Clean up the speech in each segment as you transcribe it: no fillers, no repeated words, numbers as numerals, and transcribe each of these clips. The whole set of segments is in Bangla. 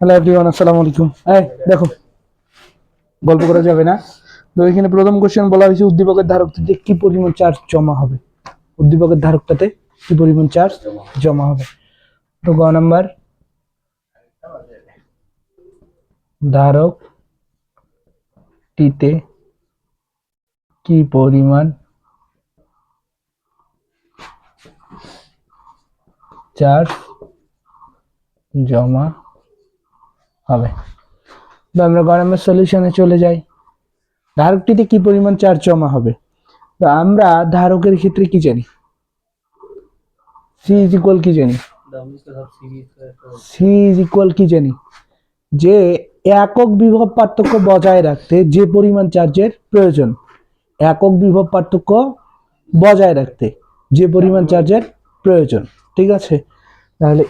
হ্যালো এভরিওয়ান, আসসালামু আলাইকুম। এই দেখো, গল্প করা যাবে না। তো এখানে প্রথম কোশ্চেন বলা হয়েছে উদ্দীপকের ধারকটিতে কি পরিমাণ চার্জ জমা হবে। উদ্দীপকের ধারকটাতে কি পরিমাণ চার্জ জমা হবে। তো গ নাম্বার, ধারকটিতে কি পরিমাণ চার্জ জমা হবে। তো আমরা গ নাম্বার সলিউশনে চলে যাই। ধারকটিতে কি পরিমাণ চার্জ জমা হবে। তো আমরা ধারকের ক্ষেত্রে কি জানি, সি ইজ ইকুয়াল কি জানি, সি ইজ ইকুয়াল কি জানি, যে একক বিভব পার্থক্য বজায় রাখতে যে পরিমাণ চার্জের প্রয়োজন, একক বিভব পার্থক্য বজায় রাখতে যে পরিমাণ চার্জের প্রয়োজন। ঠিক আছে, তাহলে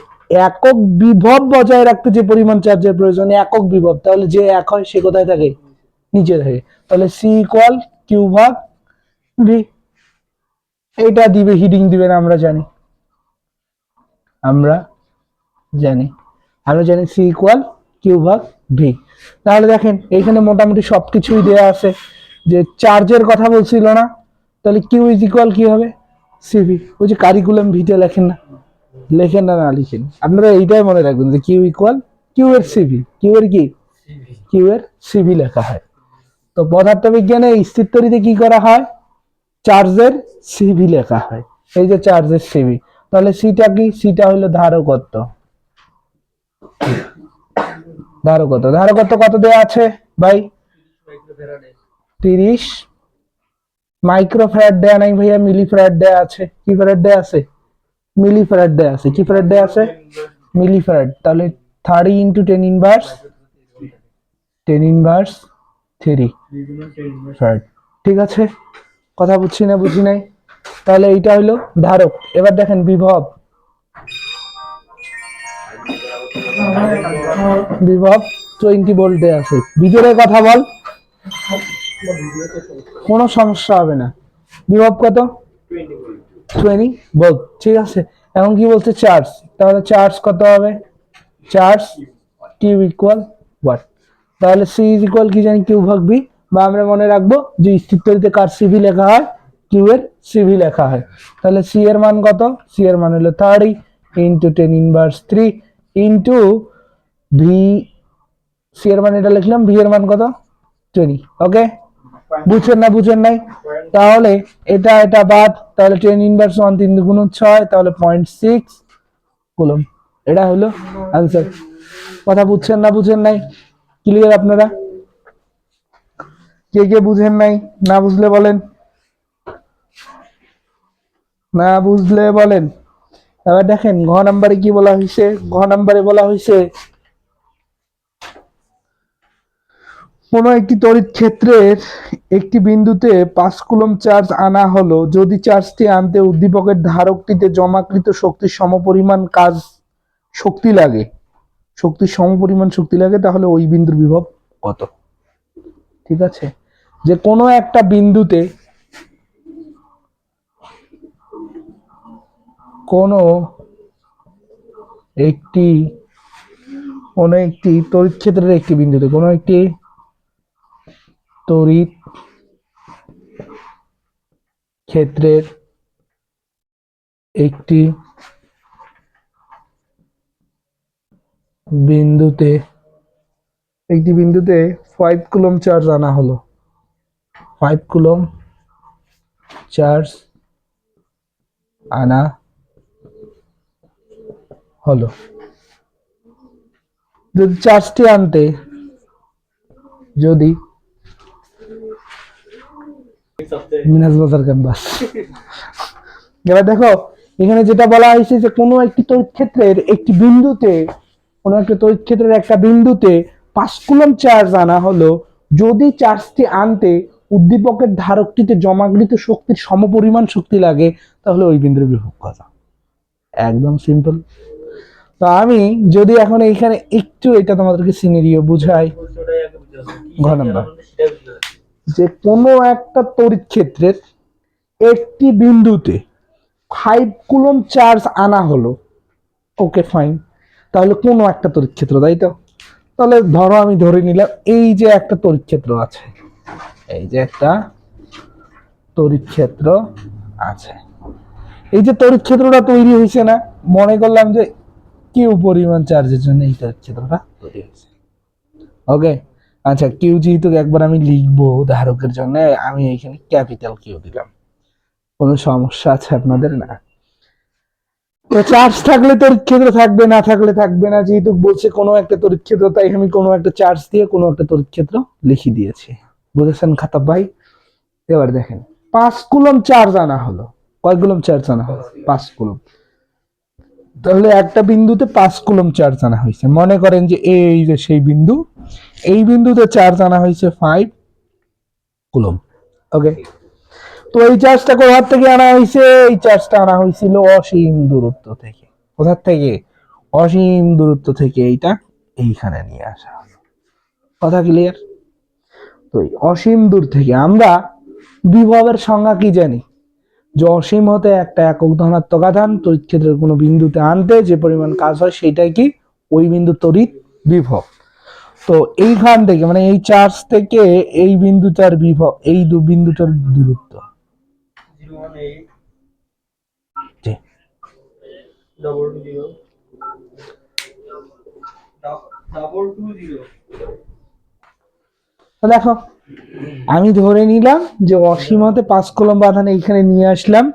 একক বিভব বজায় রাখতে যে পরিমাণ চার্জের প্রয়োজন, একক বিভব, তাহলে যে এক হয় সে কোথায় থাকে, নিচে থাকে। তাহলে সি ইকুয়াল কিউ ভাগ ভি। এটা দিবে, হিডিং দিবে না, আমরা জানি, আমরা জানি সি ইকুয়াল কিউ ভাগ ভি। তাহলে দেখেন এইখানে মোটামুটি সবকিছুই দেয়া আছে। যে চার্জের কথা বলছিল না, তাহলে কিউ ইজ ইকুয়াল কি হবে, সিভি। ওই যে কারিকুলাম ভিতে লেখেন না, না লিখেন, আপনারা এইটাই মনে রাখবেন যে কিউ ইকুয়াল কিউ এর সিভি, কিউ এর সিভি লেখা হয়। তো পদার্থবিজ্ঞানে স্থির তড়িতে কি করা হয়, চার্জের সিভি লেখা হয়। এই যে চার্জের সিভি, তাহলে সিটা কি, সিটা হলো ধারকত্ব। ধারকত্ব কত দেয়া আছে ভাই, 30 মাইক্রোফ্যারাড দেয়া নাই ভাইয়া, মিলিফ্যারাড দেয়া আছে। কি ফ্যারাড দেয়া আছে, মিলিফ্যারাড দেয়া আছে। কি ফ্যারাড দেয়া আছে, মিলিফ্যারাড। তাহলে 30 ইন্টু 10 ইনভার্স 3 ফ্যারাড। ঠিক আছে, কথা বুঝছি না, বুঝি নাই। তাহলে এইটা হলো ধারক। এবার দেখেন বিভব, বিভব 20 ভোল্ট দেয়া আছে। ভিতরে কথা বল, কোনো সমস্যা হবে না। বিভব কত, 20 ভোল্ট। ঠিক আছে, এখন কি বলছে চার্জ, তাহলে চার্জ কত হবে, চার্জ কিউ ইকুয়াল ওয়াট। তাহলে সি ইজ ইকুয়াল কি জানি, কিউ ভাগ ভি। বা আমরা মনে রাখবো যে স্থির তড়িতে কার সিভি লেখা হয়, কিউ এর সিভি লেখা হয়। তাহলে সি এর মান কত, সি এর মান হলো 30 into 10 inverse 3 into V. C এর মান এটা লিখলাম, ভি এর মান কত 20। ওকে, বুঝছেন না, বুঝেন নাই। তাহলে এটা বাদ, তাহলে 10 ইনভার্স 1 3 গুণ 6, তাহলে 0.6 কুলম্ব। এটা হলো आंसर। কথা বুঝছেন না, বুঝেন নাই, ক্লিয়ার আপনারা? কে কে বুঝেন নাই, না বুঝলে বলেন, না বুঝলে বলেন। এবার দেখেন ঘ নাম্বারে কি বলা হয়েছে। ঘ নাম্বারে বলা হয়েছে কোন একটি তড়িৎ ক্ষেত্রের একটি বিন্দুতে 5 কুলম্ব চার্জ আনা হলো, যদি চার্জটি আনতে উদ্দীপকের ধারকটিতে জমাকৃত শক্তির সমপরিমাণ শক্তি লাগে, শক্তির সমপরিমাণ শক্তি লাগে, তাহলে ওই বিন্দুর বিভব কত। ঠিক আছে, যে কোনো একটা বিন্দুতে কোনো একটি তড়িৎ ক্ষেত্রের একটি বিন্দুতে, কোনো একটি তড়িৎ ক্ষেত্রের একটি বিন্দুতে 5 কুলম্ব চার্জ আনা হলো, 5 কুলম্ব চার্জ আনা হলো। যদি চার্জটি আনতে, যদি মিনাজ বাজার ক্যাম্পাস। এবার দেখো এখানে যেটা বলা হয়েছে যে কোনো একটি তড়িৎ ক্ষেত্রের একটি বিন্দুতে, কোনো একটা তড়িৎ ক্ষেত্রের একটা বিন্দুতে 5 কুলম্ব চার্জ আনা হলো, যদি চার্জটি আনতে উদ্দীপকের ধারকটিতে জমাকৃত শক্তির সমপরিমাণ শক্তি লাগে, তাহলে ওই বিন্দুর বিভব কত। একদম সিম্পল। তো আমি যদি এখন এইখানে একটু এটা তোমাদেরকে সিনারিও বুঝাই। ঘ নাম্বার, যে কোনো একটা তড়িৎ ক্ষেত্রের একটি বিন্দুতে 5 কুলম্ব চার্জ আনা হলো, ওকে ফাইন, তাহলে কোনো একটা তড়িৎ ক্ষেত্র, তাই তো? তাহলে ধরো আমি ধরে নিলাম এই যে একটা তড়িৎ ক্ষেত্র আছে, এই যে একটা তড়িৎ ক্ষেত্র আছে, এই যে তড়িৎ ক্ষেত্রটা তৈরি হয়েছে না, মনে করলাম যে কিউ পরিমাণ চার্জের জন্য এই তড়িৎ ক্ষেত্রটা তৈরি হয়েছে। ওকে, আচ্ছা কিউ যেহেতু একবার আমি লিখবো ধারকের জন্য, আমি এখানে ক্যাপিটাল কিউ দিলাম। কোনো সমস্যা আছে আপনাদের? না। তো চার্জ থাকলে তড়িৎ ক্ষেত্র থাকবে, না থাকলে থাকবে না, যেহেতু বলছে কোনো একটা তড়িৎ ক্ষেত্র, তাই আমি কোনো একটা চার্জ দিয়ে কোনো একটা তড়িৎ ক্ষেত্র লিখে দিয়েছি। বুঝেছেন খাতাব ভাই? এবার দেখেন 5 কুলম্ব চার্জ আনা হলো। কয় কুলম্ব চার্জ আনা হলো? 5 কুলম্ব। তাহলে একটা বিন্দুতে 5 কুলম্ব চার্জ আনা হয়েছে। মনে করেন যে এই যে সেই বিন্দু, এই বিন্দুতে চার্জ আনা হয়েছে 5 কুলম্ব। ওকে, তো এই চার্জটা কোথা থেকে আনা হয়েছে? এই চার্জটা আনা হয়েছিল অসীম দূরত্ব থেকে। কোথা থেকে? অসীম দূরত্ব থেকে এইটা এইখানে নিয়ে আসা হলো। কথা ক্লিয়ার? তো অসীম দূর থেকে আমরা বিভবের সংজ্ঞা কি জানি? যে অসীম হতে একটা একক ধনাত্মক আধান তড়িৎ ক্ষেত্রের কোনো বিন্দুতে আনতে যে পরিমাণ কাজ হয় সেটাই কি ওই বিন্দু তড়িৎ বিভব। তো এইখান থেকে মানে এই চার্জ থেকে এই বিন্দুটার বিভব, এই দু বিন্দুটার দূরত্ব দেখো, আমি ধরে নিলাম যে অসীম হতে 5 কুলম্ব আধান এইখানে নিয়ে আসলাম।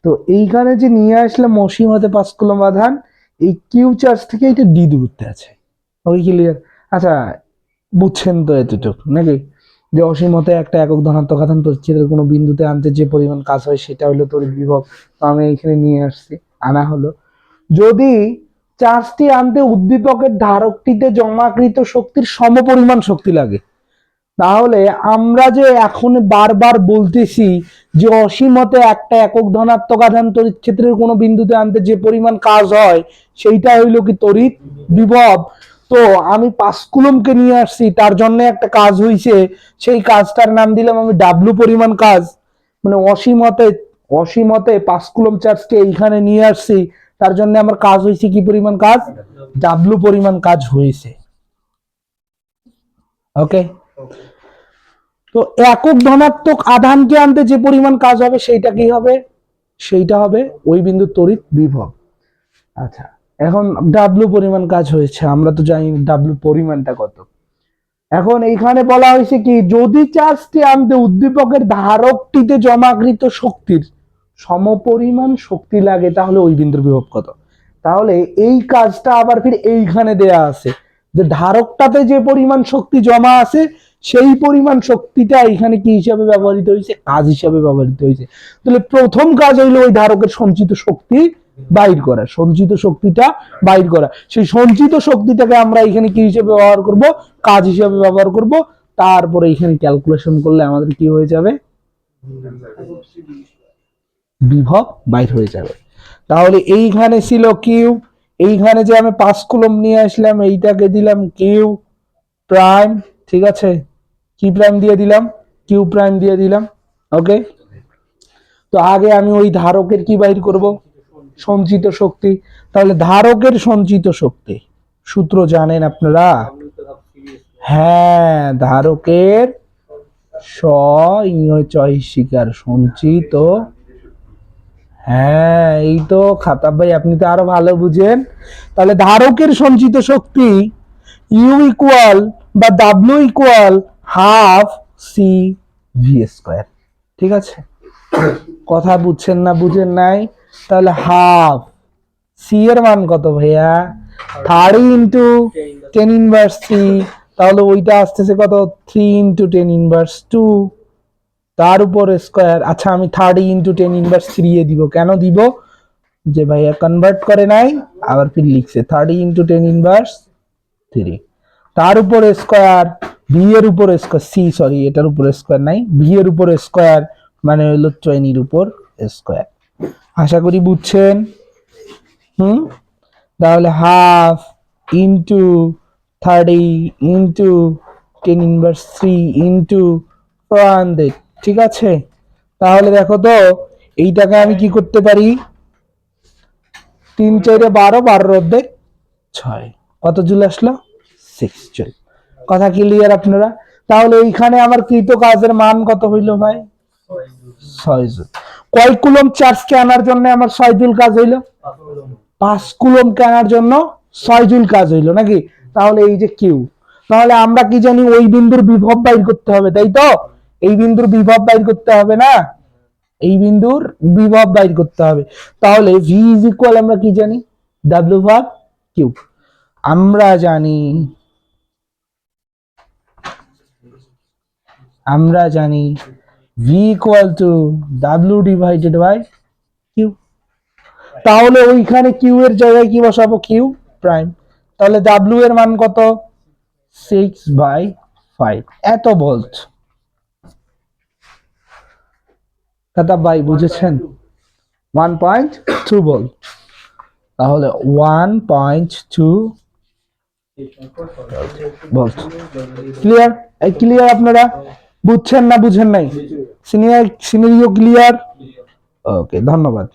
তো এইখানে যে নিয়ে আসলাম অসীম হতে 5 কুলম্ব আধান, এই কিউ চার্জ থেকে এটা ডি দূরত্বে আছে। Okay clear? আচ্ছা বুঝছেন তো এতটুকু নাকি? যে অসীম হতে একটা একক ধনাত্মক আধান তড়িৎ ক্ষেত্রের কোনো বিন্দুতে আনতে যে পরিমাণ কাজ হয় সেটা হলো তড়িৎ বিভব। তো আমি এখানে নিয়ে আসছি, আনা হলো। যদি চার্জটি আনতে উদ্দীপকের ধারকটিতে জমাকৃত শক্তির সমপরিমাণ শক্তি লাগে, তাহলে আমরা যে এখন বারবার বলতেছি যে অসীমতে একটা একক ধনাত্মক আধান তড়িৎ ক্ষেত্রের কোনো বিন্দুতে আনতে যে পরিমাণ কাজ হয় সেইটা হইলো কি তড়িৎ বিভব। তো আমি 5 কুলম্বকে নিয়ে আসছি, তার জন্য একটা কাজ হইছে, সেই কাজটার নাম দিলাম আমি ডাব্লু পরিমাণ কাজ। মানে অসীমতে 5 কুলম্ব চার্জকে এইখানে নিয়ে আসছি, তার জন্য আমার কাজ হয়েছে কি পরিমাণ কাজ? ডাব্লু পরিমাণ কাজ হয়েছে। ওকে, তো একক ধনাত্মক আধানকে আনতে যে পরিমাণ কাজ হবে সেইটা কি হবে? সেইটা হবে ওই বিন্দুর তড়িৎ বিভব। আচ্ছা, এখন ডাব্লু পরিমাণ কাজ হয়েছে, আমরা তো জানি ডাব্লু পরিমাণটা কত। এখন এইখানে বলা হয়েছে কি, যদি চার্জটি আনতে উদ্দীপকের ধারকটিতে জমাকৃত শক্তির সমপরিমাণ শক্তি লাগে তাহলে ওই বিন্দুর বিভব কত? তাহলে এই কাজটা আবার ফির এইখানে দেয়া আছে যে ধারকটাতে যে পরিমাণ শক্তি জমা আছে সেই পরিমাণ শক্তিটা এখানে কি হিসাবে ব্যবহৃত হয়েছে? কাজ হিসাবে ব্যবহৃত হয়েছে। তাহলে প্রথম কাজ হইলো ওই ধারকের সঞ্চিত শক্তি বাইর করা, সঞ্চিত শক্তিটা বাইর করা। সেই সঞ্চিত শক্তিটাকে আমরা এখানে কি হিসেবে ব্যবহার করব? কাজ হিসেবে ব্যবহার করব। তারপরে এখানে ক্যালকুলেশন করলে আমাদের কি হয়ে যাবে? বিভব বাইর হয়ে যাবে। তাহলে এইখানে ছিল কিউ, এইখানে যে আমি 5 কুলম্ব নিয়ে আসলাম এইটাকে দিলাম কিউ প্রাইম, ঠিক আছে? কি প্রাইম দিয়ে দিলাম? কিউ প্রাইম দিয়ে দিলাম। ওকে, তো আগে আমি ওই ধারকের কি বাইর করব? সঞ্চিত শক্তি। তাহলে ধারকের সঞ্চিত শক্তি সূত্র জানেন আপনারা? হ্যাঁ, ধারকের স্বইচ্ছিকার সঞ্চিত। হ্যাঁ, এই তো খাতাব ভাই, আপনি তো আরো ভালো বুঝেন। তাহলে ধারকের সঞ্চিত শক্তি ইউ ইকুয়াল বা W equal half C V square. ঠিক আছে? কথা বুঝছেন না? বুঝেন নাই? তাহলে হাফ সি এর মান কত ভাইয়া? 30 ইন্টু 10 ইনভার্স সি। তাহলে ওইটা আসতেছে কত? 3 ইন্টু 10 ইনভার্স 2, তার উপর স্কোয়ার। আচ্ছা, আমি 30 ইন্টু 10 ইনভার্স 3 এ দিব। কেন দিব? যে ভাইয়া কনভার্ট করে নাই, আবার ফির লিখছে 30 ইন্টু 10 ইনভার্স 3, তার উপর স্কোয়ার, ভি এর উপর স্কোয়ার, সি সরি এটার উপর স্কোয়ার নাই, ভি এর উপর স্কোয়ার মানে হলো 20 এর উপর স্কোয়ার। আশা করি বুঝছেন। তাহলে half into 30 into 10 inverse 3 into 400। ঠিক আছে? তাহলে দেখো তো এইটাকে আমি কি করতে পারি? 3 4 12, 12 অর্ধেক 6, কত জুল আসলো? 6 জুল। কথা ক্লিয়ার আপনারা? তাহলে এইখানে আমার কৃত কাজের মান কত হইল ভাই? 6 জুল। কয় কুলম চার্জকে আনার জন্য আমার 6 জুল কাজ হইল? 5 কুলমকে আনার জন্য 6 জুল কাজ হইল নাকি? তাহলে এই যে কিউ, তাহলে আমরা কি জানি ওই বিন্দুর বিভব বাইর করতে হবে, তাই তো? এই বিন্দুর বিভব বাইর করতে হবে না? এই বিন্দুর বিভব বাইর করতে হবে। তাহলে v ইজ ইকুয়াল আমরা কি জানি? w ভাগ কিউ। আমরা জানি v equal to w divided by Q. তাহলে ওইখানে কিউ এর জায়গায় কি বসাবো? Q prime. তাহলে w এর মান কত? 6/5, এত ভোল্ট। কথা ভাই বুঝেছেন? 1.2 ভোল্ট। তাহলে 1.2 ভোল্ট। ক্লিয়ার? ক্লিয়ার আপনারা? বুঝছেন না বুঝেন নাই? Senior clear? ওকে, ধন্যবাদ।